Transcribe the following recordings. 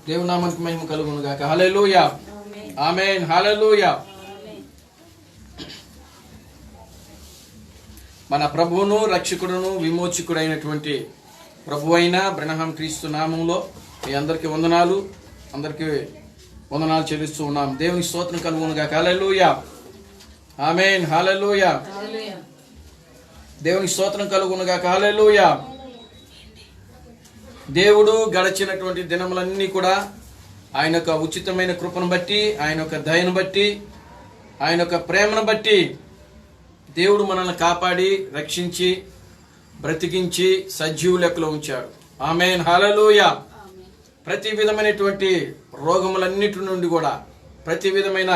దేవుని నామానికి మహిమ కలుగును గాక. హల్లెలూయా, ఆమేన్, హల్లెలూయా. మన ప్రభువును రక్షకుడును విమోచకుడైనటువంటి ప్రభువైన బ్రహ్మం క్రీస్తు నామంలో మీ అందరికీ వందనాలు, చెల్లిస్తూ ఉన్నాం. దేవునికి స్తోత్రం కలుగును గాక. హల్లెలూయా, ఆమేన్, హల్లెలూయా. దేవునికి స్తోత్రం కలుగును గాక. హల్లెలూయా. దేవుడు గడిచినటువంటి దినములన్నీ కూడా ఆయన యొక్క ఉచితమైన కృపను బట్టి, ఆయన యొక్క దయను బట్టి, ఆయన యొక్క ప్రేమను బట్టి దేవుడు మనల్ని కాపాడి రక్షించి బ్రతికించి సజీవ లెక్కలో ఉంచాడు. ఆమేన్, హల్లెలూయా. ప్రతి విధమైనటువంటి రోగములన్నిటి నుండి కూడా, ప్రతి విధమైన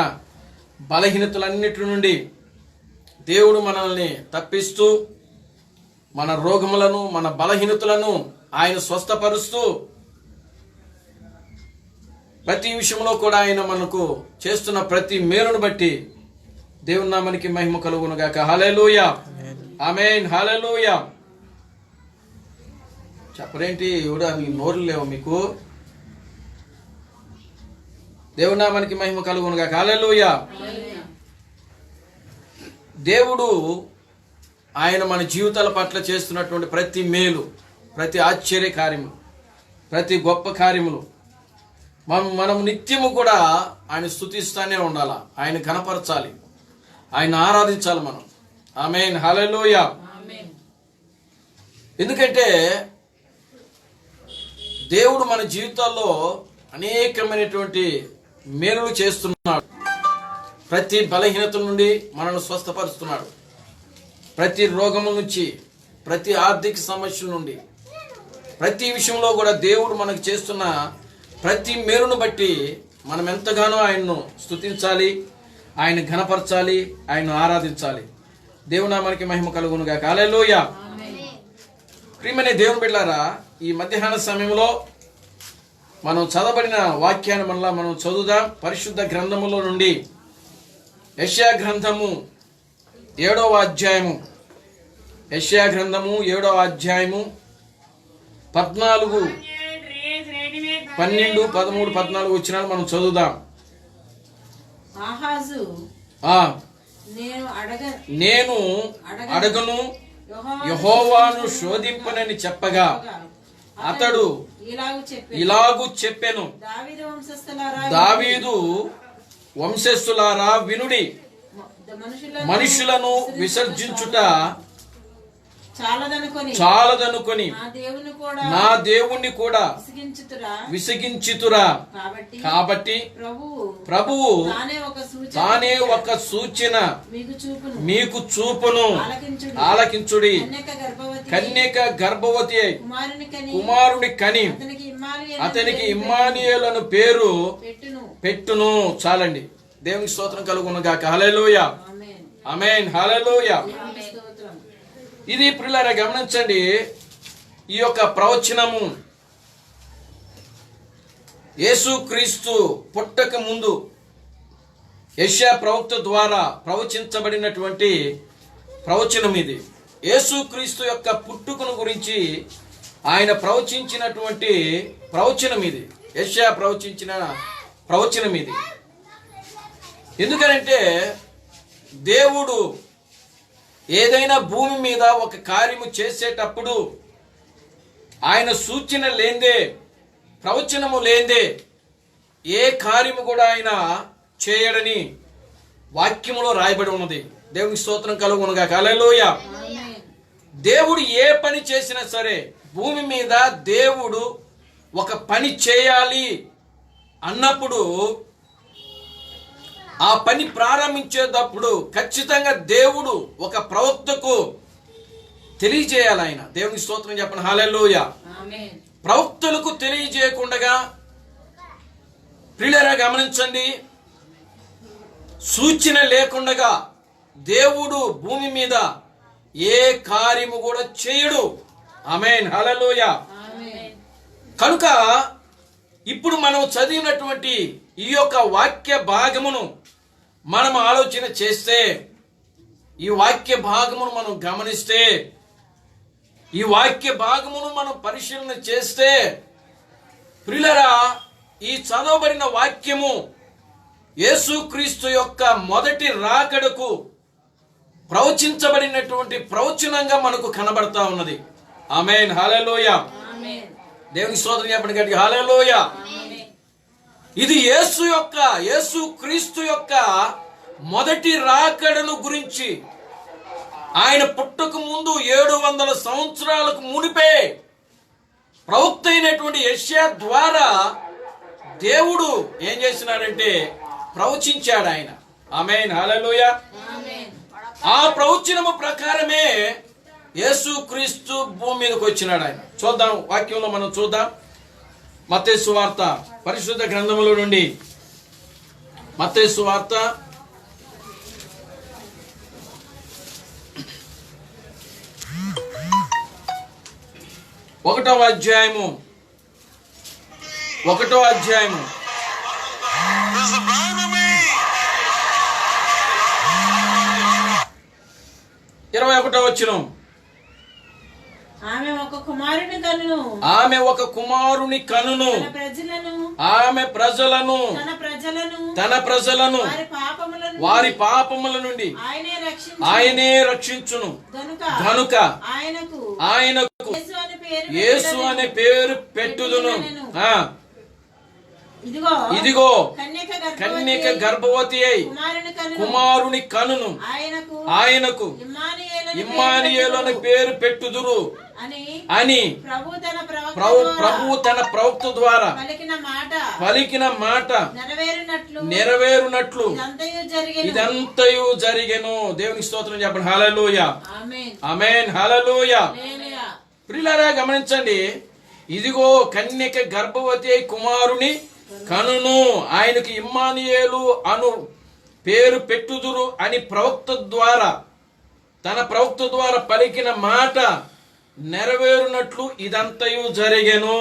బలహీనతలన్నిటి నుండి దేవుడు మనల్ని తప్పిస్తూ మన రోగములను, మన బలహీనతలను ఆయన స్వస్థపరుస్తూ ప్రతి విషయంలో కూడా ఆయన మనకు చేస్తున్న ప్రతి మేలును బట్టి దేవుని నామానికి మహిమ కలుగును గాక. హల్లెలూయా, ఆమేన్, హల్లెలూయా. చెప్పరేంటి ఎవడా, మీ నోరు లేవు మీకు? దేవుని నామానికి మహిమ కలుగును గాక. హల్లెలూయా. దేవుడు ఆయన మన జీవితాల పట్ల చేస్తున్నటువంటి ప్రతి మేలు, ప్రతి ఆశ్చర్య కార్యములు, ప్రతి గొప్ప కార్యములు మనం నిత్యము కూడా ఆయన స్తుతిస్తూనే ఉండాలా, ఆయన కనపరచాలి, ఆయన ఆరాధించాలి మనం. ఆమేన్, హల్లెలూయా. ఎందుకంటే దేవుడు మన జీవితాల్లో అనేకమైనటువంటి మేలులు చేస్తున్నాడు. ప్రతి బలహీనత నుండి మనల్ని స్వస్థపరుస్తున్నాడు. ప్రతి రోగము నుంచి, ప్రతి ఆర్థిక సమస్యల నుండి, ప్రతి విషయంలో కూడా దేవుడు మనకు చేస్తున్న ప్రతి మేలును బట్టి మనం ఎంతగానో ఆయన్ను స్తుతించాలి, ఆయన ఘనపరచాలి, ఆయన్ను ఆరాధించాలి. దేవుని నామానికి మహిమ కలుగును గాక. హల్లెలూయా. ప్రియమైన దేవుని బిడ్డలారా, ఈ మధ్యాహ్న సమయంలో మనం చదవబడిన వాక్యాన్ని మనం చదువుదాం. పరిశుద్ధ గ్రంథములో నుండి యెషయా గ్రంథము 7వ అధ్యాయము, యెషయా గ్రంథము 7వ అధ్యాయము 14, 12, 13, 14 వచ్చినాలు మనం చదువుదాం. నేను అడగను, యెహోవాను శోధింపనని చెప్పగా అతడు ఇలాగు చెప్పెను, దావీదు వంశస్థులారా వినుడి, మనుషులను విసర్జించుట చాలదనుకొని నా దేవుణ్ణి కూడా విసిగించుతురా. కాబట్టి ప్రభువు తానే ఒక సూచన మీకు చూపును, ఆలకించుడి. కన్యక గర్భవతి కుమారుని కని అతనికి ఇమ్మానుయేలు పేరు పెట్టును. చాలండి. దేవునికి స్తోత్రం కలుగును గాక. హల్లెలూయా, ఆమేన్, హల్లెలూయా. ఇది ప్రియులారా గమనించండి. ఈ యొక్క ప్రవచనము యేసుక్రీస్తు పుట్టక ముందు యెషయా ప్రవక్త ద్వారా ప్రవచించబడినటువంటి ప్రవచనం ఇది. యేసుక్రీస్తు యొక్క పుట్టుకను గురించి ఆయన ప్రవచించినటువంటి ప్రవచనం ఇది. యెషయా ప్రవచించిన ప్రవచనం ఇది. ఎందుకనంటే దేవుడు ఏదైనా భూమి మీద ఒక కార్యము చేసేటప్పుడు ఆయన సూచన లేందే, ప్రవచనము లేందే ఏ కార్యము కూడా ఆయన చేయడని వాక్యములో రాయబడి ఉన్నది. దేవునికి స్తోత్రం కలుగును గాక. హల్లెలూయా. దేవుడు ఏ పని చేసినా సరే, భూమి మీద దేవుడు ఒక పని చేయాలి అన్నప్పుడు ఆ పని ప్రారంభించేటప్పుడు ఖచ్చితంగా దేవుడు ఒక ప్రవక్తకు తెలియజేయాలి. ఆయన దేవునికి స్తోత్రం చెప్పండి. హల్లెలూయా. ప్రవక్తలకు తెలియజేయకుండా ప్రియులారా గమనించండి, సూచన లేకుండా దేవుడు భూమి మీద ఏ కార్యము కూడా చేయడు. ఆమేన్, హల్లెలూయా. కనుక ఇప్పుడు మనం చదివినటువంటి ఈ యొక్క వాక్య భాగమును మనం ఆలోచన చేస్తే, ఈ వాక్య భాగమును మనం గమనిస్తే, ఈ వాక్య భాగమును మనం పరిశీలన చేస్తే ప్రియులారా ఈ చదవబడిన వాక్యము యేసుక్రీస్తు యొక్క మొదటి రాకడకు ప్రవచించబడినటువంటి ప్రవచనంగా మనకు కనబడతా ఉన్నది. ఆమేన్, హల్లెలూయా. దేవునికి స్తోత్రం చెప్పండి గట్టిగా, హల్లెలూయా. ఇది యేసుక్రీస్తు యొక్క మొదటి రాకడను గురించి ఆయన పుట్టక ముందు 700 సంవత్సరాలకు మునిపే ప్రవక్త అయినటువంటి యెషయా ద్వారా దేవుడు ఏం చేసినాడంటే ప్రవచించాడు ఆయన. ఆమేన్, హల్లెలూయా. ఆ ప్రవచనము ప్రకారమే యేసుక్రీస్తు భూమి మీదకి వచ్చినాడు ఆయన. చూద్దాం, వాక్యంలో మనం చూద్దాం. మత్తయి సువార్త పరిశుద్ధ గ్రంథములో నుండి మత్తయి సువార్త 1వ అధ్యాయము 21వ వచనం. ఆమె ఒక కుమారుని కనును ఆమె ప్రజలను తన ప్రజలను వారి పాపముల నుండి ఆయనే రక్షించును గనుక ఆయనకు యేసు అనే పేరు పెట్టుదును. ఇదిగో కన్యక గర్భవతి అయి కుమారుని కనును ఆయనకు ఇమ్మానుయేలు అనే పేరు పెట్టుదురు అని ప్రభువు తన ప్రవక్త ద్వారా పలికిన మాట నెరవేరునట్లు ఇదంతయు జరిగెను. దేవునికి స్తోత్రం చెప్పండి, హల్లెలూయా. ఆమేన్, హల్లెలూయా. ప్రియులారా గమనించండి, ఇదిగో కన్యక గర్భవతి అయి కుమారుని కనును ఆయనకు ఇమ్మానుయేలు అను పేరు పెట్టుదురు అని తన ప్రవక్త ద్వారా పలికిన మాట నెరవేరునట్లు ఇదంతయు జరిగెను.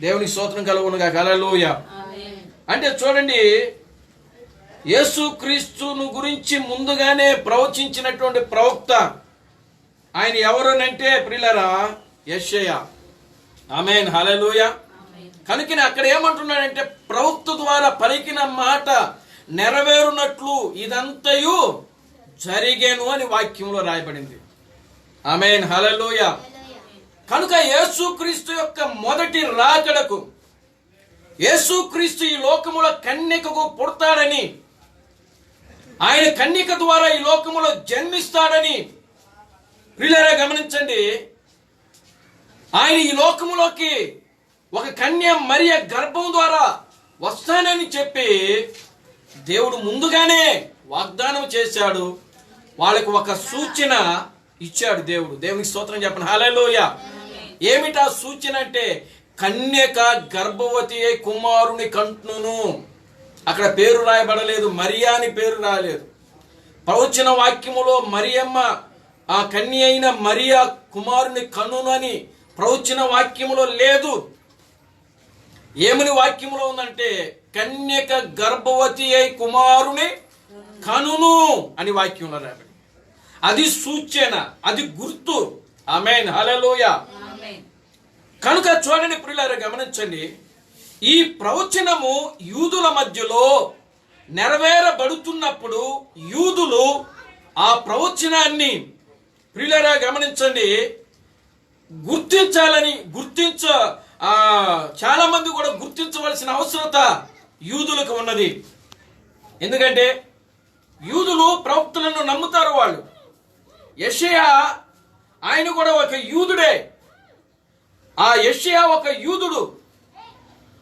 దేవుని స్తోత్రం కలుగునుగా, హల్లెలూయా. అంటే చూడండి, యేసుక్రీస్తును గురించి ముందుగానే ప్రవచించినటువంటి ప్రవక్త ఆయన ఎవరునంటే ప్రియులారా యెషయా. ఆమేన్, హల్లెలూయా. కనుక అక్కడ ఏమంటున్నాడంటే ప్రవక్త ద్వారా పలికిన మాట నెరవేరునట్లు ఇదంతయు జరిగేను అని వాక్యంలో రాయబడింది. ఆమేన్, హల్లెలూయా. కనుక యేసుక్రీస్తు యొక్క మొదటి రాకడకు యేసుక్రీస్తు ఈ లోకములో కన్యకకు పుడతాడని, ఆయన కన్యక ద్వారా ఈ లోకములో జన్మిస్తాడని ప్రియులారా గమనించండి. ఆయన ఈ లోకములోకి ఒక కన్య మరియ గర్భం ద్వారా వస్తానని చెప్పి దేవుడు ముందుగానే వాగ్దానం చేశాడు. వాళ్ళకు ఒక సూచన ఇచ్చాడు దేవుడు. దేవునికి స్తోత్రం చెప్పండి, హల్లెలూయా. ఏమిటా సూచన అంటే కన్యక గర్భవతి అయి కుమారుని కంటును. అక్కడ పేరు రాయబడలేదు, మరియా అని పేరు రాయలేదు. ప్రవచన వాక్యములో మరియమ్మ ఆ కన్య అయిన మరియా కుమారుని కన్నును అని ప్రవచన వాక్యములో లేదు. ఏమని వాక్యములో ఉందంటే కన్యక గర్భవతి అయి కుమారుని కనును అని వాక్యంలో రాబడి. అది సూచన, అది గుర్తు. ఆమేన్, హల్లెలూయా. కనుక చూడండి ప్రియులారా గమనించండి, ఈ ప్రవచనము యూదుల మధ్యలో నెరవేరబడుతున్నప్పుడు యూదులు ఆ ప్రవచనాన్ని ప్రియులారా గమనించండి చాలా మంది కూడా గుర్తించవలసిన అవసరత యూదులకు ఉన్నది. ఎందుకంటే యూదులు ప్రవక్తలను నమ్ముతారు. వాళ్ళు యెషయా ఆయన కూడా ఒక యూదుడే. ఆ యెషయా ఒక యూదుడు.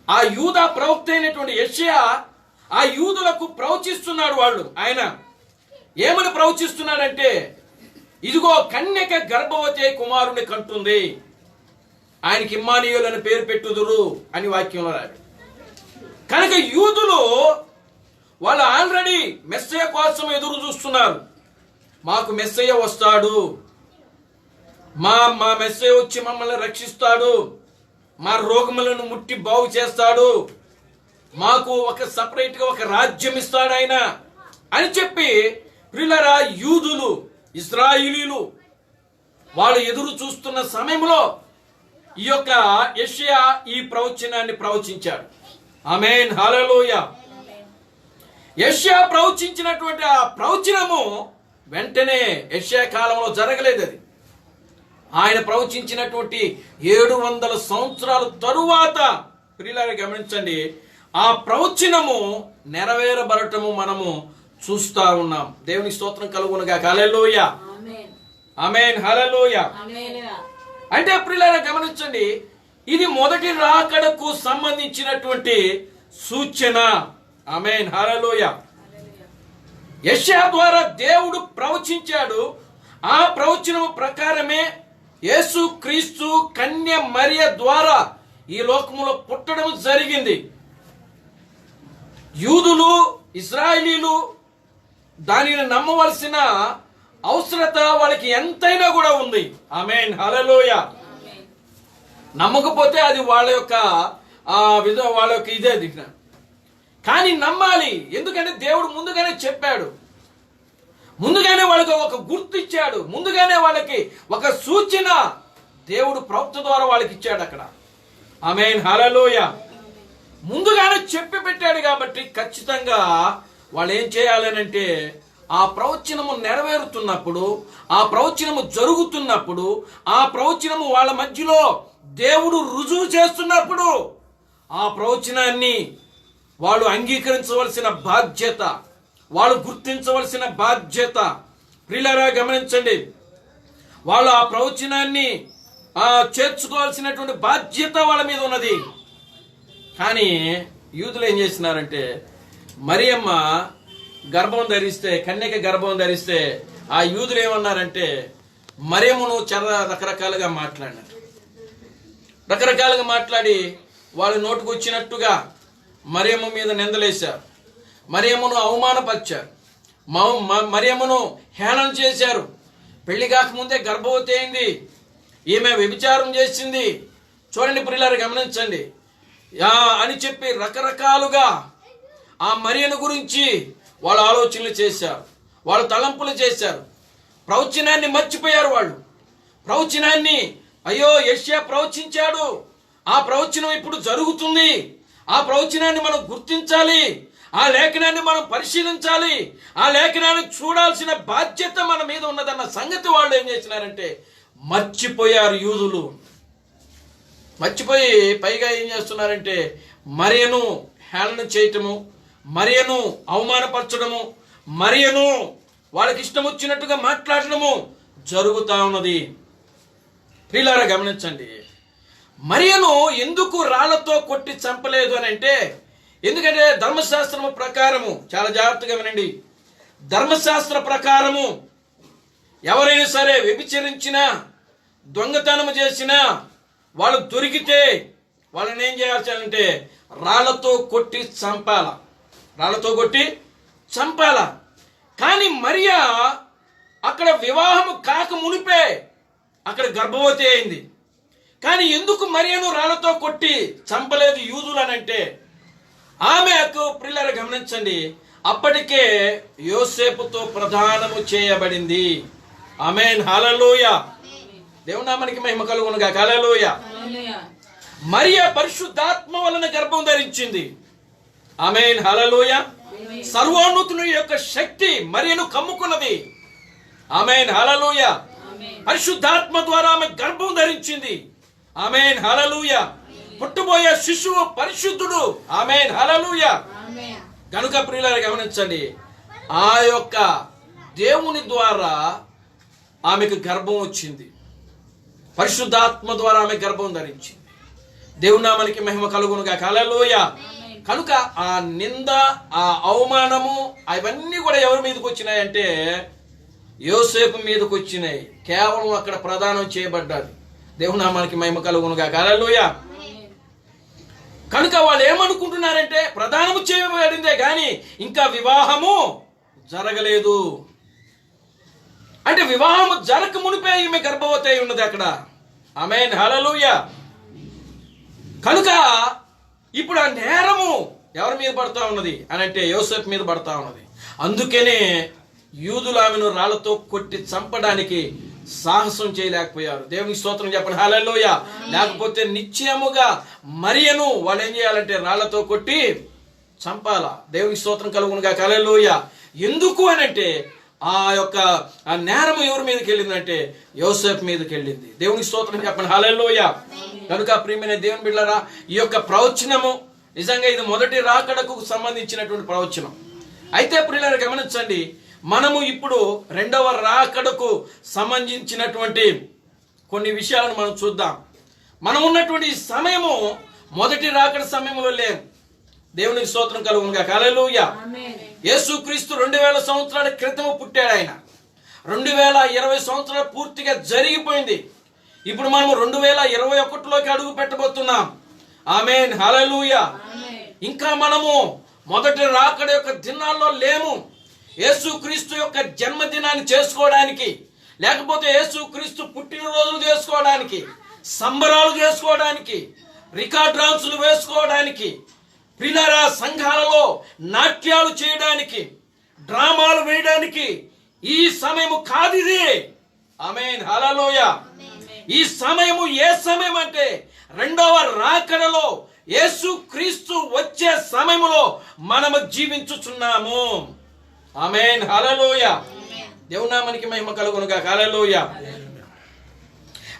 ఆ యూదా ప్రవక్త అయినటువంటి యెషయా ఆ యూదులకు ప్రవచిస్తున్నాడు. ఆయన ఏమని ప్రవచిస్తున్నాడంటే ఇదిగో కన్యక గర్భవతి కుమారుని కంటుంది, ఆయనకి ఇమ్మానుయేలు అని పేరు పెట్టుదురు అని వాక్యంలో రాడు. కనుక యూదులు వాళ్ళు ఆల్రెడీ మెస్సయ్య కోసం ఎదురు చూస్తున్నారు. మాకు మెస్సయ్య వస్తాడు, మా మెస్సయ్య వచ్చి మమ్మల్ని రక్షిస్తాడు, మా రోగములను ముట్టి బాగు చేస్తాడు, మాకు ఒక సపరేట్ గా ఒక రాజ్యం ఇస్తాడు ఆయన అని చెప్పి ప్రియులారా యూదులు ఇశ్రాయేలీలు వాళ్ళు ఎదురు చూస్తున్న సమయంలో ఈ యొక్క యెషయా ఈ ప్రవచనాన్ని ప్రవచించాడు. ఆమేన్ హల్లెలూయా. యెషయా ప్రవచించినటువంటి ఆ ప్రవచనము వెంటనే యెషయా కాలంలో జరగలేదు. అది ఆయన ప్రవచించినటువంటి 700 సంవత్సరాల తరువాత ప్రియులారా గమనించండి, ఆ ప్రవచనము నెరవేరబడటము మనము చూస్తా ఉన్నాం. దేవునికి స్తోత్రం కలుగునుగా. హల్లెలూయా. ఆమేన్ హల్లెలూయా. అంటే ప్రియులారా గమనించండి, ఇది మొదటి రాకడకు సంబంధించినటువంటి సూచన. ఆమేన్ హల్లెలూయా. యెషయా ద్వారా దేవుడు ప్రవచించాడు. ఆ ప్రవచనము ప్రకారమే యేసు క్రీస్తు కన్య మరియ ద్వారా ఈ లోకములో పుట్టడం జరిగింది. యూదులు, ఇశ్రాయేలీలు దానిని నమ్మవలసిన అవసరత వాళ్ళకి ఎంతైనా కూడా ఉంది. ఆమేన్ హల్లెలూయా. నమ్మకపోతే అది వాళ్ళ యొక్క వాళ్ళ యొక్క ఇదే దిగిన, కానీ నమ్మాలి. ఎందుకంటే దేవుడు ముందుగానే చెప్పాడు, ముందుగానే వాళ్ళకి ఒక గుర్తు ఇచ్చాడు, ముందుగానే వాళ్ళకి ఒక సూచన దేవుడు ప్రవక్త ద్వారా వాళ్ళకి ఇచ్చాడు అక్కడ. ఆమేన్ హల్లెలూయా. ముందుగానే చెప్పి పెట్టాడు కాబట్టి ఖచ్చితంగా వాళ్ళు ఏం చేయాలనంటే, ఆ ప్రవచనము నెరవేరుతున్నప్పుడు, ఆ ప్రవచనము జరుగుతున్నప్పుడు, ఆ ప్రవచనము వాళ్ళ మధ్యలో దేవుడు రుజువు చేస్తున్నప్పుడు ఆ ప్రవచనాన్ని వాళ్ళు అంగీకరించవలసిన బాధ్యత, వాళ్ళు గుర్తించవలసిన బాధ్యత. ప్రియులారా గమనించండి, వాళ్ళు ఆ ప్రవచనాన్ని చేర్చుకోవాల్సినటువంటి బాధ్యత వాళ్ళ మీద ఉన్నది. కానీ యూదులు ఏం చేస్తున్నారంటే, మరియమ్మ గర్భం ధరిస్తే, కన్యక గర్భం ధరిస్తే ఆ యూదులు ఏమన్నారంటే, మరియమ్మను చాలా రకరకాలుగా మాట్లాడినారు. రకరకాలుగా మాట్లాడి వాళ్ళ నోటుకు వచ్చినట్టుగా మరియమ్మ మీద నిందలేశారు, మరియమ్మను అవమానపరిచారు, మరియమ్మను హేళన చేశారు. పెళ్లి కాకముందే గర్భవతి అయింది, ఈమె వ్యభిచారం చేసింది, చూడండి ప్రియులారా గమనించండి అని చెప్పి రకరకాలుగా ఆ మరియను గురించి వాళ్ళు ఆలోచనలు చేశారు, వాళ్ళు తలంపులు చేశారు. ప్రవచనాన్ని మర్చిపోయారు వాళ్ళు. ప్రవచనాన్ని, అయ్యో యెషయా ప్రవచించాడు, ఆ ప్రవచనం ఇప్పుడు జరుగుతుంది, ఆ ప్రవచనాన్ని మనం గుర్తించాలి, ఆ లేఖనాన్ని మనం పరిశీలించాలి, ఆ లేఖనాన్ని చూడాల్సిన బాధ్యత మన మీద ఉన్నదన్న సంగతి వాళ్ళు ఏం చేసినారంటే మర్చిపోయారు. యూదులు మర్చిపోయి పైగా ఏం చేస్తున్నారంటే మరియను హేళన చేయటము, మరియను అవమానపరచడము, మరియను వాళ్ళకి ఇష్టం వచ్చినట్టుగా మాట్లాడటము జరుగుతా ఉన్నది. ప్రియులారా గమనించండి, మరియను ఎందుకు రాళ్లతో కొట్టి చంపలేదు అని అంటే, ఎందుకంటే ధర్మశాస్త్రము ప్రకారము, చాలా జాగ్రత్తగా వినండి, ధర్మశాస్త్ర ప్రకారము ఎవరైనా సరే వ్యభిచరించినా, దొంగతనము చేసినా, వాళ్ళు దొరికితే వాళ్ళని ఏం చేయాల్సిందంటే రాళ్లతో కొట్టి చంపాల, రాళ్లతో కొట్టి చంపాల. కానీ మరియా అక్కడ వివాహము కాక మునిపే అక్కడ గర్భవతి అయింది. కానీ ఎందుకు మరియను రాళ్లతో కొట్టి చంపలేదు యూదులు అని అంటే, ఆమెకు ప్రియులారా గమనించండి, అప్పటికే యోసేపుతో ప్రదానము చేయబడింది. ఆమేన్ హల్లెలూయా. దేవుని నామానికి మహిమ కలుగునుగా. హల్లెలూయా. మరియా పరిశుద్ధాత్మ వలన గర్భం ధరించింది. ఆమేన్ హల్లెలూయా. సర్వోన్నతుని యొక్క శక్తి మరియను కమ్ముకున్నది. ఆమేన్ హల్లెలూయా. పరిశుద్ధాత్మ ద్వారా ఆమె గర్భం ధరించింది. ఆమేన్ హల్లెలూయా. పుట్టబోయే శిశువు పరిశుద్ధుడు. ఆమేన్ హల్లెలూయా. కనుక ప్రియులారా గమనించండి, ఆ యొక్క దేవుని ద్వారా ఆమెకు గర్భం వచ్చింది, పరిశుద్ధాత్మ ద్వారా ఆమె గర్భం ధరించింది. దేవుని నామానికి మహిమ కలుగునుగా. హల్లెలూయా. కనుక ఆ నింద, ఆ అవమానము అవన్నీ కూడా ఎవరి మీదకి వచ్చినాయంటే యోసేపు మీదకి వచ్చినాయి. కేవలం అక్కడ ప్రదానం చేయబడ్డాది. దేవుని నామానికి మహిమ కలుగునుగా. హల్లెలూయా. కనుక వాళ్ళు ఏమనుకుంటున్నారంటే ప్రదానము చేయబడిందే గాని ఇంకా వివాహము జరగలేదు. అంటే వివాహము జరగక మునిపే ఈమె గర్భవతి అయి ఉన్నది అక్కడ. ఆమేన్ హల్లెలూయా. కనుక ఇప్పుడు ఆ నేరము ఎవరి మీద పడతా ఉన్నది అని అంటే యోసేపు మీద పడతా ఉన్నది. అందుకనే యూదులు ఆమెను రాళ్లతో కొట్టి చంపడానికి సాహసం చేయలేకపోయారు. దేవునికి స్తోత్రం చెప్పండి, హల్లెలూయా. లేకపోతే నిశ్చయముగా మరియను వాళ్ళు ఏం చేయాలంటే రాళ్లతో కొట్టి చంపాలా. దేవునికి స్తోత్రం కలుగునుగా, హల్లెలూయా. ఎందుకు అనంటే ఆ యొక్క ఆ నేరం ఎవరి మీదకి వెళ్ళిందంటే యోసేపు మీదకి వెళ్ళింది. దేవునికి స్తోత్రం చెప్పండి, హల్లెలూయా. కనుక ప్రియమైన దేవుని బిడ్డలారా, ఈ యొక్క ప్రవచనము నిజంగా ఇది మొదటి రాకడకు సంబంధించినటువంటి ప్రవచనం. అయితే ప్రియులారా గమనించండి, మనము ఇప్పుడు రెండవ రాకడకు సంబంధించినటువంటి కొన్ని విషయాలను మనం చూద్దాం. మనం ఉన్నటువంటి సమయము మొదటి రాకడ సమయంలో లేము. దేవునికి స్తోత్రం కలుగునుగా, హల్లెలూయా. యేసుక్రీస్తు 2000 సంవత్సరాల క్రితము పుట్టాడు. ఆయన 2020 సంవత్సరాలు పూర్తిగా జరిగిపోయింది. ఇప్పుడు మనము 2021లోకి అడుగు పెట్టబోతున్నాం. ఆమేన్, హల్లెలూయా. ఇంకా మనము మొదటి రాకడ యొక్క దినాల్లో లేము. యేసుక్రీస్తు యొక్క జన్మదినాన్ని చేసుకోవడానికి, లేకపోతే యేసుక్రీస్తు పుట్టినరోజులు చేసుకోవడానికి, సంబరాలు చేసుకోవడానికి, రికార్డ్ డాన్సులు వేసుకోవడానికి, పిల్లరా సంఘాలలో నాట్యాలు చేయడానికి, డ్రామాలు వేయడానికి ఈ సమయము కాదు ఇది. ఆమేన్, హల్లెలూయా. ఈ సమయము ఏ సమయం అంటే రెండవ రాకడలో యేసుక్రీస్తు వచ్చే సమయములో మనము జీవించుచున్నాము. ఆమేన్, హల్లెలూయా. దేవుని నామానికి మహిమ కలుగునుగా, హల్లెలూయా.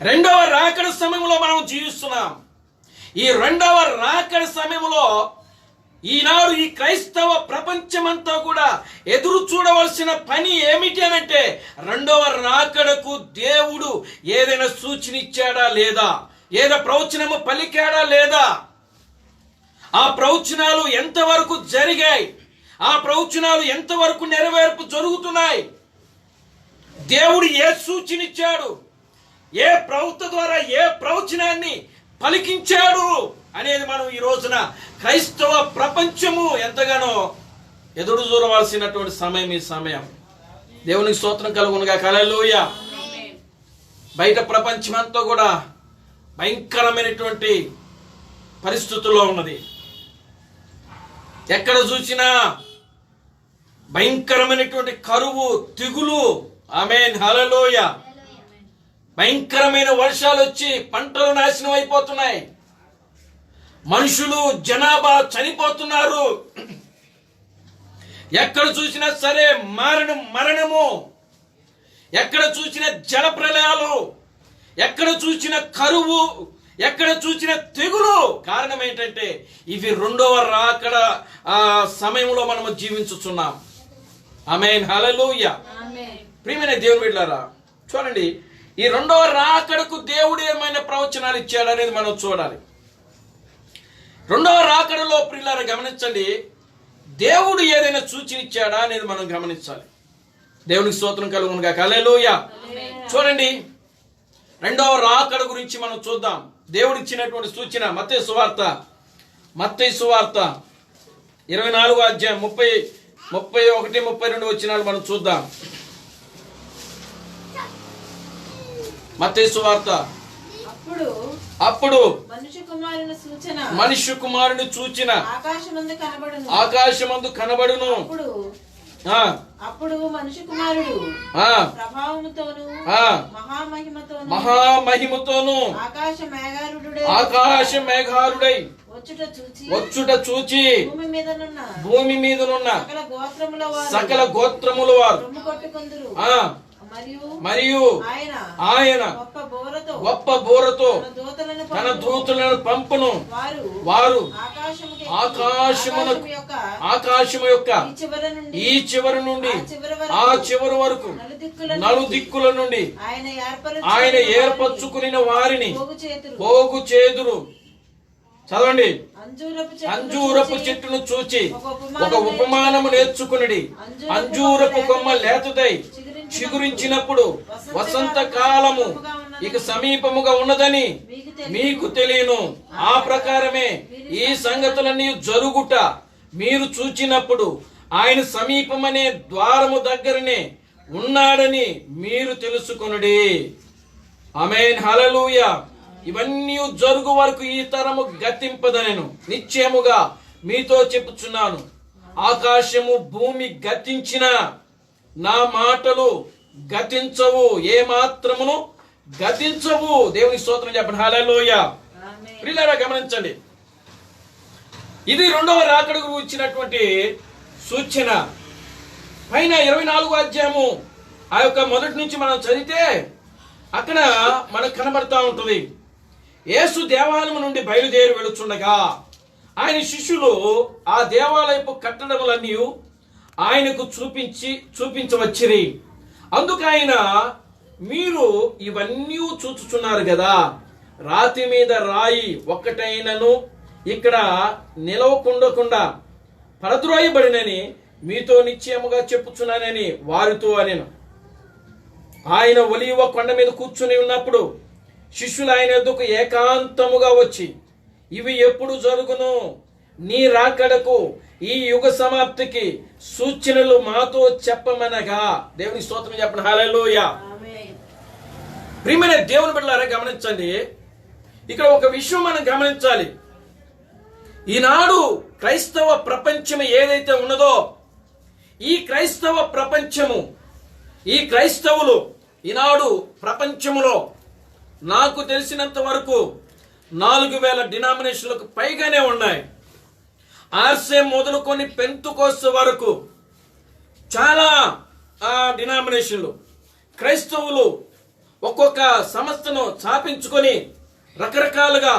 రెండవ రాకడ సమయంలో మనం జీవిస్తున్నాం. ఈ రెండవ రాకడ సమయంలో ఈనాడు ఈ క్రైస్తవ ప్రపంచమంతా కూడా ఎదురు చూడవలసిన పని ఏమిటి అనంటే రెండవ రాకడకు దేవుడు ఏదైనా సూచన ఇచ్చాడా లేదా, ఏదో ప్రవచనము పలికాడా లేదా, ఆ ప్రవచనాలు ఎంతవరకు జరిగాయి, ఆ ప్రవచనాలు ఎంతవరకు నెరవేర్పు జరుగుతున్నాయి, దేవుడు ఏ సూచన ఇచ్చాడు, ఏ ప్రవక్త ద్వారా ఏ ప్రవచనాన్ని పలికించాడు అనేది మనం ఈ రోజున క్రైస్తవ ప్రపంచము ఎంతగానో ఎదురు చూడవలసినటువంటి సమయం ఈ సమయం. దేవునికి స్తోత్రం కలుగునుగా, హల్లెలూయా. బయట ప్రపంచం అంతా కూడా భయంకరమైనటువంటి పరిస్థితుల్లో ఉన్నది. ఎక్కడ చూసినా భయంకరమైనటువంటి కరువు, తెగులు. ఆమేన్, హల్లెలూయా. భయంకరమైన వర్షాలు వచ్చి పంటలు నాశనం అయిపోతున్నాయి. మనుషులు జనాభా చనిపోతున్నారు. ఎక్కడ చూసినా సరే మరణము, ఎక్కడ చూసిన జల ప్రళయాలు, ఎక్కడ చూసిన కరువు, ఎక్కడ చూసిన తెగులు. కారణం ఏంటంటే ఇవి రెండవ రాకడ సమయంలో మనము జీవించుచున్నాం. ఆమేన్, హల్లెలూయా. ప్రియమైన దేవుని బిడ్డలారా, చూడండి, ఈ రెండవ రాకడకు దేవుడు ఏమైనా ప్రవచనాలు ఇచ్చాడు అనేది మనం చూడాలి. రెండవ రాకడలో ప్రియులారా గమనించండి, దేవుడు ఏదైనా సూచన ఇచ్చాడా అనేది మనం గమనించాలి. దేవునికి స్తోత్రం కలుగునుగా, హల్లెలూయా. చూడండి, రెండవ రాకడ గురించి మనం చూద్దాం. దేవుడు ఇచ్చినటువంటి సూచన మత్తయి సువార్త 24వ అధ్యాయం 31, 32 వచనాలు మనం చూద్దాం. మత్తయి సువార్త. అప్పుడు మనుష్య కుమారుని సూచన ఆకాశమందు కనబడును. అప్పుడు మనుష్య కుమారుడు మహామహిమతోను ఆకాశ మేఘారుడై వచ్చుట చూచి భూమి మీదనున్న సకల గోత్రముల వారు మరియు ఆయన గొప్ప బోరతో తన దూతలను పంపును. వారు ఆకాశము యొక్క ఈ చివరి నుండి ఆ చివరి వరకు నలుదిక్కుల నుండి ఆయన ఏర్పరచుకుని వారిని పోగు చేదురు. చదవండి. అంజూరపు చెట్టును చూచి ఒక ఉపమానము నేర్చుకుని, అంజూరపు కొమ్మ లేతదై చిగురించినప్పుడు వసంత కాలము ఇక సమీపముగా ఉన్నదని మీకు తెలియను. ఆ ప్రకారమే ఈ సంగతులన్నీ జరుగుట మీరు చూచినప్పుడు ఆయన సమీపమనే ద్వారము దగ్గరనే ఉన్నాడని మీరు తెలుసుకొనుడి. ఆమేన్, హల్లెలూయా. ఇవన్నీ జరుగు వరకు ఈ తరము గతింపదనెను నిశ్చయముగా మీతో చెప్పుచున్నాను. ఆకాశము భూమి గతించిన నా మాటలు గతించవు, ఏ మాత్రమును గతించవు. దేవుని స్తోత్రం చెప్పండి. హల్లెలూయా. ఆమేన్. ప్రియులారా గమనించండి, ఇది రెండవ రాకడ గురించి ఇచ్చినటువంటి సూచన. పైన 24వ అధ్యాయము ఆ యొక్క మొదటి నుంచి మనం చదివితే అక్కడ మనకు కనబడతా ఉంటుంది. యేసు దేవాలయం నుండి బయలుదేరి వెళుచుండగా ఆయన శిష్యులు ఆ దేవాలయపు కట్టడములన్నీ ఆయనకు చూపించవచ్చిరి. అందుకు ఆయన, మీరు ఇవన్నీ చూచుచున్నారు కదా, రాతి మీద రాయి ఒక్కటైనను ఇక్కడ నిలవకుండకుండా పరద్రోయబడినని మీతో నిశ్చయముగా చెప్పుచున్నానని వారితో అనెను. ఆయన ఒలీవ కొండ మీద కూర్చుని ఉన్నప్పుడు శిష్యులు ఆయన ఎద్దుకు ఏకాంతముగా వచ్చి, ఇవి ఎప్పుడు జరుగును? నీ రాకడకు ఈ యుగ సమాప్తికి సూచనలు మాతో చెప్పమనగా. దేవుని స్తోత్రం చెప్పండి. హల్లెలూయా. ఆమేన్. ప్రియమైన దేవుని బిడ్డలారా గమనించండి, ఇక్కడ ఒక విషయం మనం గమనించాలి. ఈనాడు క్రైస్తవ ప్రపంచం ఏదైతే ఉన్నదో, ఈ క్రైస్తవ ప్రపంచము, ఈ క్రైస్తవులు ఈనాడు ప్రపంచములో నాకు తెలిసినంత వరకు 4000 డినామినేషన్లకు పైగానే ఉన్నాయి. ఆర్సే మొదలుకొని పెంతుకోస్తు వరకు చాలా డినామినేషన్లు. క్రైస్తవులు ఒక్కొక్క సంస్థను స్థాపించుకొని రకరకాలుగా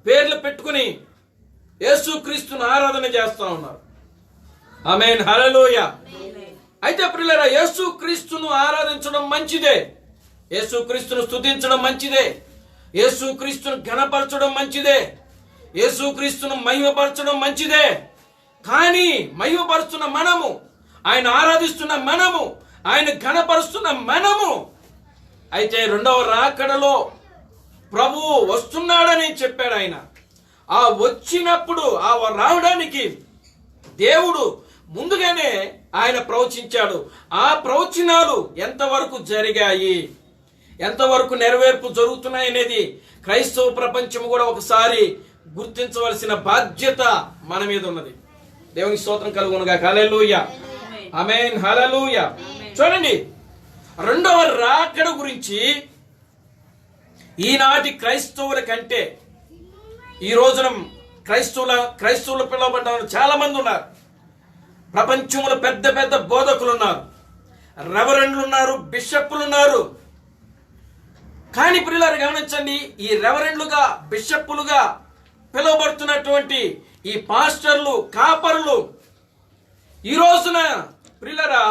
పేర్లు పెట్టుకుని యేసుక్రీస్తును ఆరాధన చేస్తా ఉన్నారు. ఆమేన్. హల్లెలూయా. అయితే ప్రియులారా, యేసుక్రీస్తును ఆరాధించడం మంచిదే, యేసుక్రీస్తును స్తుతించడం మంచిదే, యేసుక్రీస్తును ఘనపరచడం మంచిదే, యేసుక్రీస్తును మహిమపరచడం మంచిదే. కానీ మహిమపరుస్తున్న మనము, ఆయన ఆరాధిస్తున్న మనము, ఆయన ఘనపరుస్తున్న మనము, అయితే రెండవ రాకడలో ప్రభువు వస్తున్నాడని చెప్పాడు ఆయన. ఆ వచ్చినప్పుడు ఆ రావడానికి దేవుడు ముందుగానే ఆయన ప్రవచించాడు. ఆ ప్రవచనాలు ఎంతవరకు జరిగాయి, ఎంతవరకు నెరవేర్పు జరుగుతున్నాయి అనేది క్రైస్తవ ప్రపంచం కూడా ఒకసారి గుర్తించవలసిన బాధ్యత మన మీద ఉన్నది. దేవునికి స్తోత్రం కలుగునుగా. హల్లెలూయా. ఆమేన్. హల్లెలూయా. చూడండి, రెండవ రాకడ గురించి ఈనాటి క్రైస్తవుల కంటే ఈ రోజున క్రైస్తవులు పిలువబడ్డ చాలా మంది ఉన్నారు. ప్రపంచంలో పెద్ద పెద్ద బోధకులు ఉన్నారు, రెవరెండ్లు ఉన్నారు, బిషప్పులు ఉన్నారు. కానీ ప్రియులారు గమనించండి, ఈ రెవరెండ్లుగా బిషప్పులుగా పిలువబడుతున్నటువంటి ఈ పాస్టర్లు, కాపరులు ఈ రోజున ప్రియులారా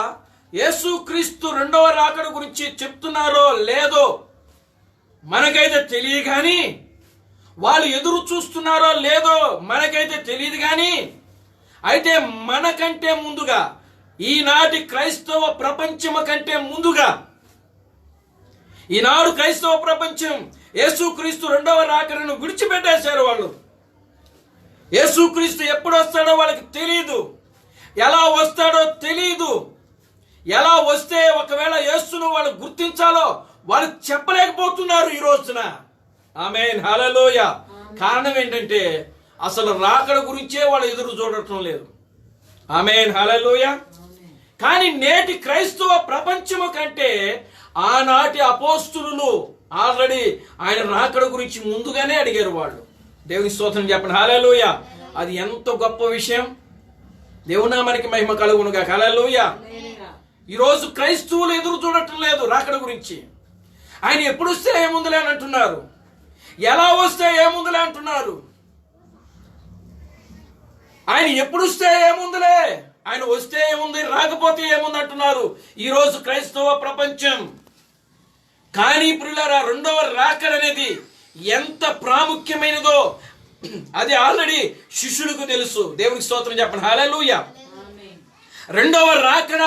యేసుక్రీస్తు రెండవ రాకడ గురించి చెప్తున్నారో లేదో మనకైతే తెలియదు, కానీ వాళ్ళు ఎదురు చూస్తున్నారో లేదో మనకైతే తెలియదు. కానీ అయితే మనకంటే ముందుగా, ఈనాటి క్రైస్తవ ప్రపంచం కంటే ముందుగా, ఈనాడు క్రైస్తవ ప్రపంచం యేసుక్రీస్తు రెండవ రాకడను విడిచిపెట్టేశారు. వాళ్ళు యేసుక్రీస్తు ఎప్పుడు వస్తాడో వాళ్ళకి తెలియదు, ఎలా వస్తాడో తెలియదు. ఎలా వస్తే ఒకవేళ యేసును వాళ్ళు గుర్తించాలో వాళ్ళు చెప్పలేకపోతున్నారు ఈ రోజున. ఆమేన్. హల్లెలూయా. కారణం ఏంటంటే అసలు రాకడ గురించే వాళ్ళు ఎదురు చూడటం లేదు. ఆమేన్. హల్లెలూయా. కానీ నేటి క్రైస్తవ ప్రపంచము కంటే ఆనాటి అపోస్తులు ఆల్రెడీ ఆయన రాకడ గురించి ముందుగానే అడిగారు వాళ్ళు. దేవుని స్తోత్రం చెప్పండి. హల్లెలూయా. అది ఎంత గొప్ప విషయం. దేవునామానికి మహిమ కలుగునుగా. హల్లెలూయా. ఈరోజు క్రైస్తవులు ఎదురు చూడటం లేదు రాకడ గురించి. ఆయన ఎప్పుడు వస్తే ఏముందులే అని అంటున్నారు, ఎలా వస్తే ఏముందులే అంటున్నారు. ఆయన ఎప్పుడు వస్తే ఏముందులే, ఆయన వస్తే ఏముంది, రాకపోతే ఏముంది అంటున్నారు ఈరోజు క్రైస్తవ ప్రపంచం. కానీ ప్రియులారా, రెండవ రాకడ అనేది ఎంత ప్రాముఖ్యమైనదో అది ఆల్రెడీ శిష్యులకు తెలుసు. దేవునికి స్తోత్రం చెప్పండి. హల్లెలూయా. రెండవ రాకడ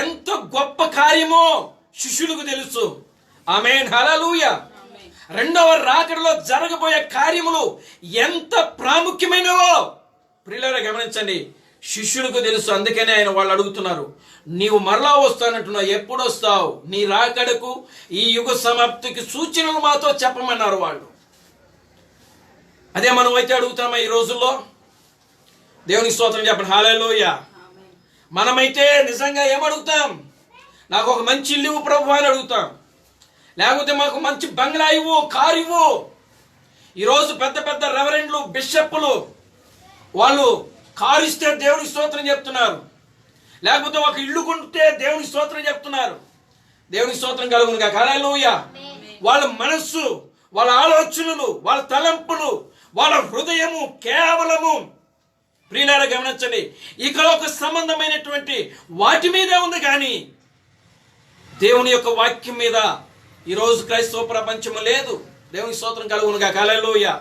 ఎంత గొప్ప కార్యమో శిష్యులకు తెలుసు. ఆమేన్. హల్లెలూయా. రెండవ రాకడలో జరగబోయే కార్యములు ఎంత ప్రాముఖ్యమైనవో ప్రియులారా గమనించండి, శిష్యులకు తెలుసు. అందుకనే ఆయన వాళ్ళు అడుగుతున్నారు, నీవు మరలా వస్తానంటున్నావు, ఎప్పుడు వస్తావు? నీ రాకడకు ఈ యుగ సమాప్తికి సూచనలు మాతో చెప్పమన్నారు వాళ్ళు. అదే మనం అయితే అడుగుతామా ఈ రోజుల్లో? దేవునికి స్తోత్రం చెప్పండి. హల్లెలూయా. మనమైతే నిజంగా ఏమడుగుతాం? నాకు ఒక మంచి ఇల్లు ఇవ్వు ప్రభు అని అడుగుతాం. లేకపోతే మాకు మంచి బంగ్లా ఇవ్వు, కారు ఇవ్వు. ఈరోజు పెద్ద పెద్ద రెవరెండ్లు, బిషప్పులు వాళ్ళు కారు ఇస్తే దేవునికి స్తోత్రం చెప్తున్నారు, లేకపోతే ఒక ఇల్లు కొంటే దేవునికి స్తోత్రం చెప్తున్నారు. దేవునికి స్తోత్రం కలుగును గాక. హల్లెలూయా. వాళ్ళ మనస్సు, వాళ్ళ ఆలోచనలు, వాళ్ళ తలంపులు, వాళ్ళ హృదయము కేవలము ప్రియులారా గమనించండి, ఇకలోక సంబంధమైనటువంటి వాటి మీదే ఉంది, కానీ దేవుని యొక్క వాక్యం మీద ఈరోజు క్రైస్తవ ప్రపంచము లేదు. దేవుని స్తోత్రం కలుగును గాక. హల్లెలూయా.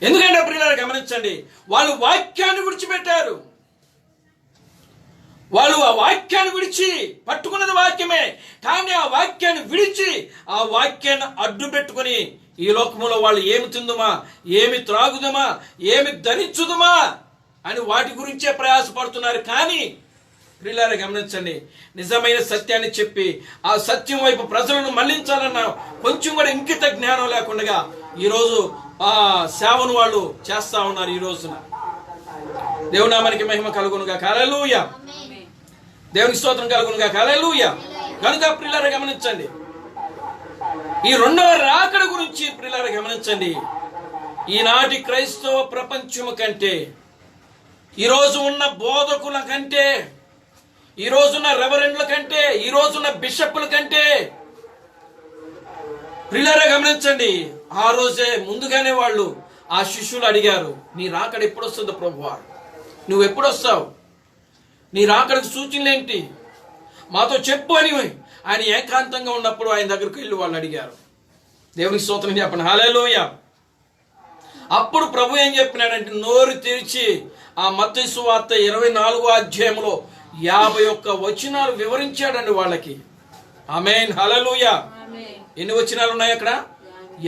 ఎందుకంటే ప్రియులారా గమనించండి, వాళ్ళు వాక్యాన్ని విడిచిపెట్టారు. వాళ్ళు ఆ వాక్యాన్ని విడిచి, పట్టుకున్నది వాక్యమే, కానీ ఆ వాక్యాన్ని విడిచి ఆ వాక్యాన్ని అడ్డు పెట్టుకుని ఈ లోకములో వాళ్ళు ఏమి తిందుమా, ఏమి త్రాగుదమా, ఏమి ధరించుదుమా అని వాటి గురించే ప్రయాసపడుతున్నారు. కానీ ప్రియులారా గమనించండి, నిజమైన సత్యాన్ని చెప్పి ఆ సత్యం వైపు ప్రజలను మళ్లించాలన్న కొంచెం కూడా ఇంకిత జ్ఞానం లేకుండా ఈరోజు ఆ సేవను వాళ్ళు చేస్తా ఉన్నారు. ఈ రోజున దేవుని నామానికి మహిమ కలుగునుగా. హల్లెలూయా. దేవునికి స్తోత్రం కలుగునుగా. హల్లెలూయా. కనుక ప్రియులారా గమనించండి, ఈ రెండవ రాకడ గురించి ప్రియులారా గమనించండి. ఈనాటి క్రైస్తవ ప్రపంచము కంటే, ఈరోజు ఉన్న బోధకుల కంటే, ఈ రోజున్న రెవరెండ్ల కంటే, ఈ రోజున్న బిషప్పుల కంటే ప్రియులారా గమనించండి, ఆ రోజే ముందుగానే వాళ్ళు ఆ శిష్యులు అడిగారు, నీ రాకడ ఎప్పుడు వస్తుందో ప్రభువా, నువ్వు ఎప్పుడు వస్తావు, నీ రాకడకు సూచనలు ఏంటి, మాతో చెప్పు అని ఆయన ఏకాంతంగా ఉన్నప్పుడు ఆయన దగ్గరికి వెళ్ళి వాళ్ళు అడిగారు. దేవునికి స్తోత్రం చెప్పండి. హల్లెలూయా. అప్పుడు ప్రభు ఏం చెప్పినాడంటే, నోరు తెరిచి ఆ మత్తయి సువార్త 24వ అధ్యాయంలో 51 వచనాలు వివరించాడండి వాళ్ళకి. ఆమేన్. హల్లెలూయా. ఎన్ని వచనాలు ఉన్నాయి అక్కడ?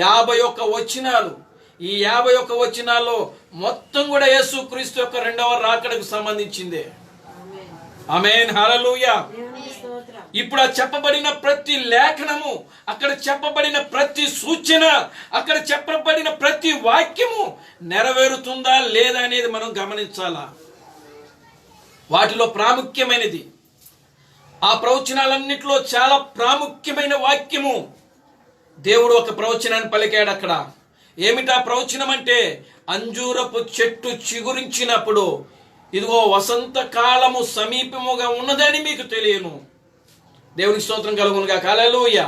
51 వచనాలు. ఈ 51 వచనాల్లో మొత్తం కూడా యేసుక్రీస్తు యొక్క రెండవ రాకడకు సంబంధించిందే. ఆమేన్. హల్లెలూయా. ఇప్పుడు ఆ చెప్పబడిన ప్రతి లేఖనము, అక్కడ చెప్పబడిన ప్రతి సూచన, అక్కడ చెప్పబడిన ప్రతి వాక్యము నెరవేరుతుందా లేదా అనేది మనం గమనించాలా. వాటిలో ప్రాముఖ్యమైనది, ఆ ప్రవచనాలన్నిటిలో చాలా ప్రాముఖ్యమైన వాక్యము దేవుడు ఒక ప్రవచనాన్ని పలికాడు అక్కడ. ఏమిటా ప్రవచనం అంటే, అంజూరపు చెట్టు చిగురించినప్పుడు ఇదిగో వసంత కాలము సమీపముగా ఉన్నదని మీకు తెలియను. దేవునికి స్తోత్రం కలుగునుగా. హల్లెలూయా.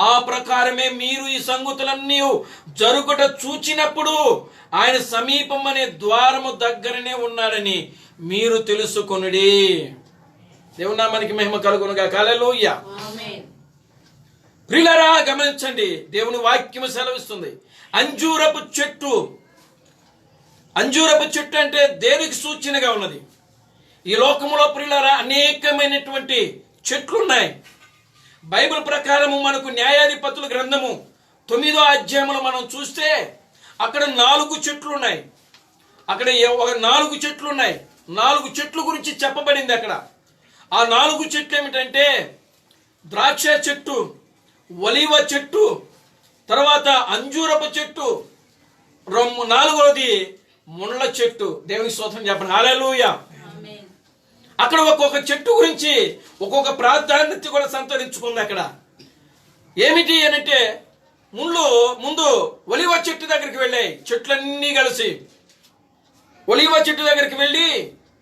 ఆ ప్రకారమే మీరు ఈ సంగతులన్నీ జరుగుట చూచినప్పుడు ఆయన సమీపం అనే ద్వారము దగ్గరనే ఉన్నాడని మీరు తెలుసుకొనుడి. దేవుని నామానికి మహిమ కలుగునుగా. హల్లెలూయా. ప్రియులారా గమనించండి, దేవుని వాక్యము సెలవిస్తుంది, అంజూరపు చెట్టు. అంజూరపు చెట్టు అంటే దేనికి సూచనగా ఉన్నది? ఈ లోకములో ప్రియులారా అనేకమైనటువంటి చెట్లు ఉన్నాయి. బైబిల్ ప్రకారము మనకు న్యాయాధిపతుల గ్రంథము 9వ అధ్యాయంలో మనం చూస్తే అక్కడ 4 చెట్లు ఉన్నాయి. అక్కడ 4 చెట్లు ఉన్నాయి. 4 చెట్లు గురించి చెప్పబడింది అక్కడ. ఆ 4 చెట్లు ఏమిటంటే, ద్రాక్ష చెట్టు, ఒలీవ చెట్టు, తర్వాత అంజూరపు చెట్టు, 4వది ముళ్ళ చెట్టు. దేవునికి స్తోత్రం చెప్పండి. హల్లెలూయా. అక్కడ ఒక్కొక్క చెట్టు గురించి ఒక్కొక్క ప్రాధాన్యత కూడా సంతరించుకుంది అక్కడ. ఏమిటి అనంటే, ముందు ఒలివ చెట్టు దగ్గరికి వెళ్ళాయి చెట్లన్నీ కలిసి. ఒలివ చెట్టు దగ్గరికి వెళ్ళి,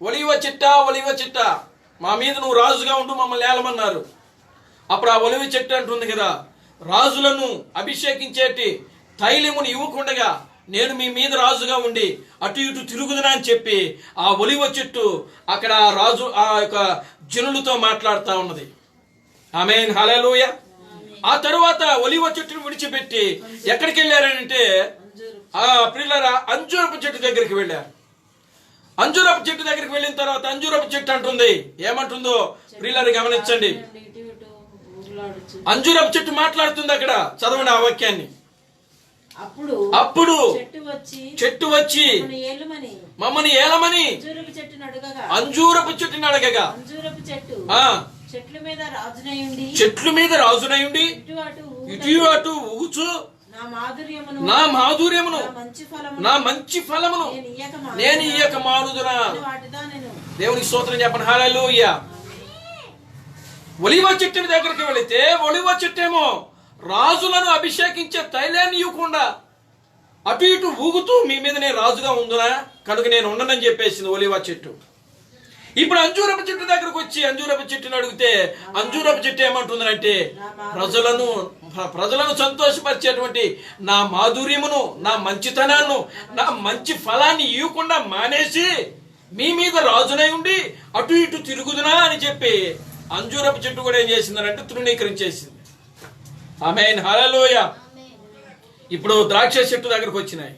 ఒలివ చెట్ట మా మీద నువ్వు రాజుగా ఉంటూ మమ్మల్ని ఏలమన్నారు. అప్పుడు ఆ ఒలివ చెట్టు అంటుంది కదా, రాజులను అభిషేకించేటి తైలమును ఇవ్వకుండగా నేను మీ మీద రాజుగా ఉండి అటు ఇటు తిరుగుదునా అని చెప్పి ఆ ఒలివ చెట్టు అక్కడ రాజు ఆ యొక్క జనులతో మాట్లాడుతూ ఉన్నది. ఆమేన్. హల్లెలూయా. ఆ తరువాత ఒలివ చెట్టును విడిచిపెట్టి ఎక్కడికి వెళ్ళారంటే, ప్రియులారా అంజూరపు చెట్టు దగ్గరికి వెళ్ళారు. అంజూరపు చెట్టు దగ్గరికి వెళ్ళిన తర్వాత అంజూరపు చెట్టు అంటుంది, ఏమంటుందో ప్రియులారా గమనించండి. అంజూరపు చెట్టు మాట్లాడుతుంది అక్కడ. చదవండి ఆ వాక్యాన్ని. అప్పుడు చెట్టు వచ్చి మమ్మల్ని ఏలమని అంజూరపు చెట్టుని అడగగా, చెట్ల మీద రాజునయుండి ఇటు అటు ఊగుచు నా మాధుర్యమును నా మంచి ఫలమును నేను ఇయ్యక మానుదునా. దేవునికి స్తోత్రం చెప్పండి. హల్లెలూయా. ఒలివ చెట్టు దగ్గరికి వెళితే ఒలివ చెట్టేమో రాజులను అభిషేకించే తైలాన్ని ఇవ్వకుండా అటు ఇటు ఊగుతూ మీ మీద నేను రాజుగా ఉందునా కనుక నేను ఉండనని చెప్పేసింది ఒలివ చెట్టు. ఇప్పుడు అంజూరపు చెట్టు దగ్గరకు వచ్చి అంజూరపు చెట్టుని అడిగితే అంజూరపు చెట్టు ఏమంటుందంటే ప్రజలను సంతోషపరిచేటువంటి నా మాధుర్యమును, నా మంచితనాన్ని, నా మంచి ఫలాన్ని ఇవ్వకుండా మానేసి మీ మీద రాజునై ఉండి అటు ఇటు తిరుగుదునా అని చెప్పి అంజూరపు చెట్టు కూడా ఏం చేసిందనంటే తృణీకరించేసింది. ఆమేన్, హల్లెలూయా. ఇప్పుడు ద్రాక్ష చెట్టు దగ్గరకు వచ్చినాయి.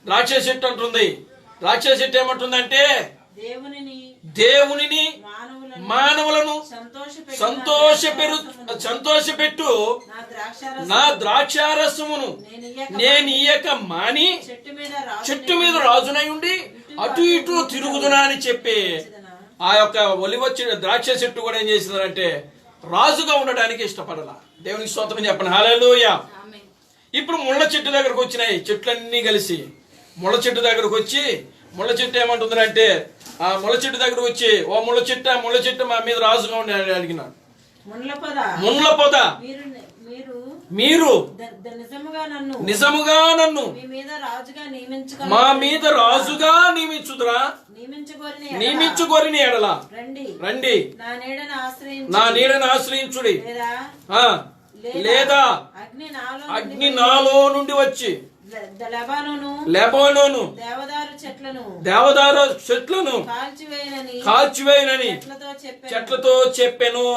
ద్రాక్ష చెట్టు అంటుంది, ద్రాక్ష చెట్టు ఏమంటుందంటే దేవునిని మానవులను సంతోషపెట్టు నా ద్రాక్షారసమును నేను ఇయ్యక మాని చెట్టు మీద రాజునై ఉండి అటు ఇటు తిరుగుదునా అని చెప్పి ఆ యొక్క ఒలివ ద్రాక్ష చెట్టు కూడా ఏం చేసిందంటే రాజుగా ఉండడానికి ఇష్టపడాల. దేవునికి స్తోత్రం చెప్పండి, హల్లెలూయా. ఇప్పుడు ముళ్ళ చెట్టు దగ్గరకు వచ్చినాయి. చెట్లన్నీ కలిసి ముళ్ళ చెట్టు దగ్గరకు వచ్చి ముళ్ళ చెట్టు ఏమంటుందంటే ఆ ముళ్ళ చెట్టు దగ్గరకు వచ్చి ఓ ముళ్ళ చెట్టు మా మీద రాజుగా ఉండి అడిగినాడు. ముళ్ళ పొద మీరు నిజముగా నన్ను మా మీద రాజుగా నియమించుకోరిని ఎడల రండి నా నీడను ఆశ్రయించుడి, లేదా అగ్ని నాలో నుండి వచ్చి లెబానోను దేవదారు చెట్లను కాల్చివేయనని చెట్లతో చెప్పెను.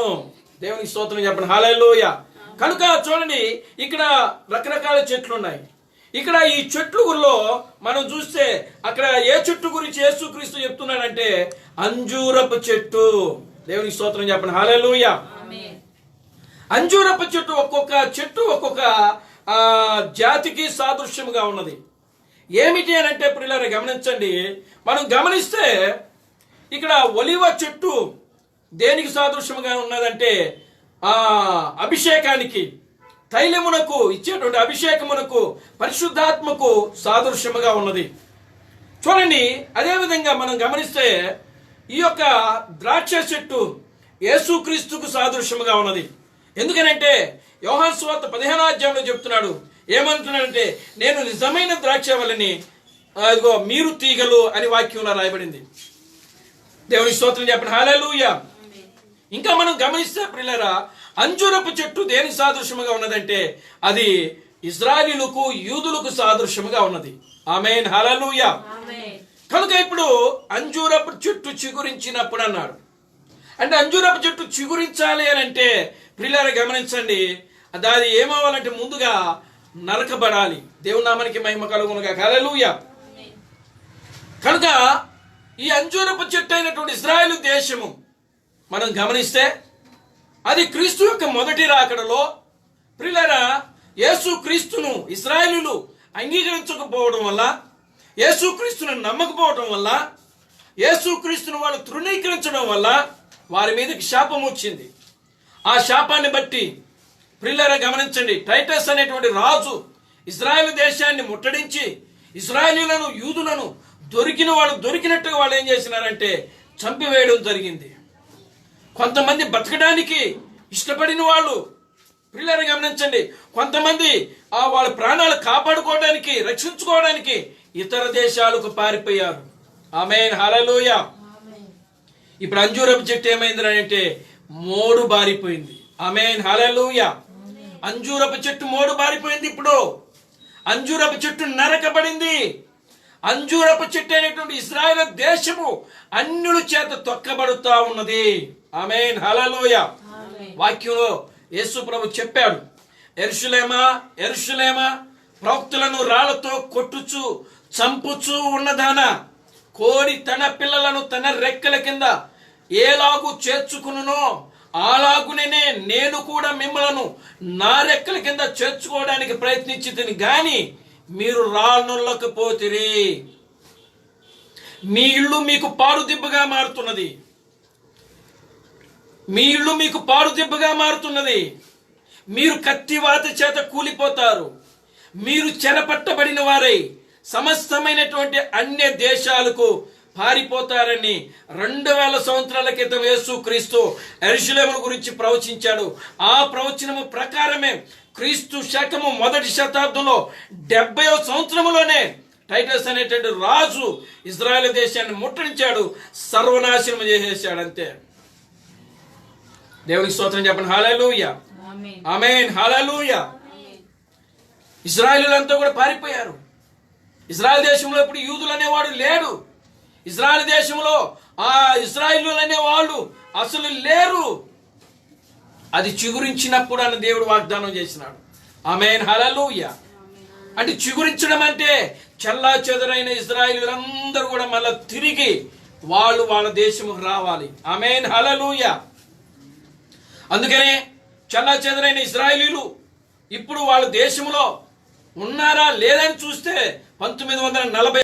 దేవునికి స్తోత్రం చెప్పండి, హల్లెలూయా. కనుక చూడండి, ఇక్కడ రకరకాల చెట్లు ఉన్నాయి. ఇక్కడ ఈ చెట్లులో మనం చూస్తే అక్కడ ఏ చెట్టు గురించి యేసుక్రీస్తు చెప్తున్నాడంటే అంజూరపు చెట్టు. దేవునికి స్తోత్రం చెప్పండి, హల్లెలూయా. అంజూరపు చెట్టు ఒక్కొక్క జాతికి సాదృశ్యముగా ఉన్నది. ఏమిటి అని అంటే ప్రియులారా గమనించండి. మనం గమనిస్తే ఇక్కడ ఒలివ చెట్టు దేనికి సాదృశ్యముగా ఉన్నదంటే అభిషేకానికి, తైలమునకు ఇచ్చేటువంటి అభిషేకమునకు, పరిశుద్ధాత్మకు సాదృశ్యముగా ఉన్నది. చూడండి, అదేవిధంగా మనం గమనిస్తే ఈ యొక్క ద్రాక్ష చెట్టు యేసుక్రీస్తుకు సాదృశ్యముగా ఉన్నది. ఎందుకనంటే యోహాను సువార్త 15వ అధ్యాయంలో చెప్తున్నాడు. ఏమంటున్నాడంటే నేను నిజమైన ద్రాక్షవల్లిని, అదిగో మీరు తీగలు అని వాక్యంలో రాయబడింది. దేవుని స్తోత్రం చెప్పండి, హల్లెలూయా. ఇంకా మనం గమనిస్తే ప్రియులారా అంజూరపు చెట్టు దేనికి సాదృశ్యముగా ఉన్నదంటే అది ఇశ్రాయేలీయులకు, యూదులకు సాదృశ్యముగా ఉన్నది. ఆమేన్, హల్లెలూయా. కనుక ఇప్పుడు అంజూరపు చెట్టు చిగురించినప్పుడు అన్నాడు. అంటే అంజూరపు చెట్టు చిగురించాలి అని అంటే ప్రియులారా గమనించండి, అది ఏమవ్వాలంటే ముందుగా నరకబడాలి. దేవుని నామానికి మహిమ కలుగునుగా, హల్లెలూయా. కనుక ఈ అంజూరపు చెట్టు అయినటువంటి ఇశ్రాయేలు దేశము మనం గమనిస్తే అది క్రీస్తు యొక్క మొదటి రాకడలో ప్రియులారా యేసు క్రీస్తును ఇశ్రాయేలీయులు అంగీకరించకపోవడం వల్ల, యేసు క్రీస్తును నమ్మకపోవడం వల్ల, యేసు క్రీస్తును వాళ్ళు తృణీకరించడం వల్ల వారి మీదకి శాపం వచ్చింది. ఆ శాపాన్ని బట్టి ప్రియులారా గమనించండి, టైటస్ అనేటువంటి రాజు ఇశ్రాయేలు దేశాన్ని ముట్టడించి ఇశ్రాయేలీయులను, యూదులను దొరికినట్టుగా వాళ్ళు ఏం చేసినారంటే చంపివేయడం జరిగింది. కొంతమంది బతకడానికి ఇష్టపడిన వాళ్ళు ప్రియులారా గమనించండి, కొంతమంది వాళ్ళ ప్రాణాలు కాపాడుకోవడానికి, రక్షించుకోవడానికి ఇతర దేశాలకు పారిపోయారు. ఆమేన్, హల్లెలూయా. ఇప్పుడు అంజూరపు చెట్టు ఏమైందంటే మోడు బారిపోయింది. ఆమేన్, హల్లెలూయా. అంజూరపు చెట్టు మోడు బారిపోయింది. ఇప్పుడు అంజూరపు చెట్టు నరకబడింది. అంజూరపు చెట్టు అనేటువంటి ఇశ్రాయేలు దేశము అన్యుల చేత తొక్కబడుతా ఉన్నది. ఆమేన్, హల్లెలూయా. వాక్యంలో యేసు ప్రభు చెప్పాడు, యెరూషలేమా యెరూషలేమా, ప్రవక్తలను రాళ్లతో కొట్టుచు చంపుచు ఉన్నదానా, కోడి తన పిల్లలను తన రెక్కల కింద ఏలాగు చేర్చుకునునో అలాగునే నేను కూడా మిమ్మలను నా రెక్కల కింద చేర్చుకోవడానికి ప్రయత్నించితిని గాని మీరు రానొల్లకపోతిరి. మీ ఇల్లు మీకు పాడుదిబ్బగా మారుతున్నది. మీ ఇల్లు మీకు పాడుదిబ్బగా మారుతున్నది. మీరు కత్తివాత చేత కూలిపోతారు. మీరు చెరపట్టబడిన వారై సమస్తమైనటువంటి అన్య దేశాలకు పారిపోతారని 2000 సంవత్సరాల క్రితం యేసు క్రీస్తు యెరూషలేము గురించి ప్రవచించాడు. ఆ ప్రవచనము ప్రకారమే క్రీస్తు శకము 1వ శతాబ్దంలో 70వ సంవత్సరములోనే టైటస్ అనేటువంటి రాజు ఇజ్రాయెల్ దేశాన్ని ముట్టడించాడు, సర్వనాశనం చేసేసాడు. అంతే. దేవునికి స్తోత్రం చెప్పండి. హల్లెలూయా, ఆమేన్, హల్లెలూయా. ఇజ్రాయేలీలంతా కూడా పారిపోయారు. ఇజ్రాయెల్ దేశంలో ఇప్పుడు యూదులు అనేవాడు లేడు. ఇజ్రాయెల్ దేశంలో ఆ ఇజ్రాయేలీలు అనేవాళ్ళు అసలు లేరు. అది చిగురించినప్పుడు అని దేవుడు వాగ్దానం చేసినాడు. ఆమేన్, హల్లెలూయా. అంటే చిగురించడం అంటే చెల్లా చెదరైన ఇజ్రాయేలీలందరూ కూడా మళ్ళీ తిరిగి వాళ్ళ దేశముకు రావాలి. ఆమేన్, హల్లెలూయా. అందుకనే చెల్లా చెదరైన ఇజ్రాయేలీలు ఇప్పుడు వాళ్ళ దేశంలో ఉన్నారా లేదని చూస్తే 1940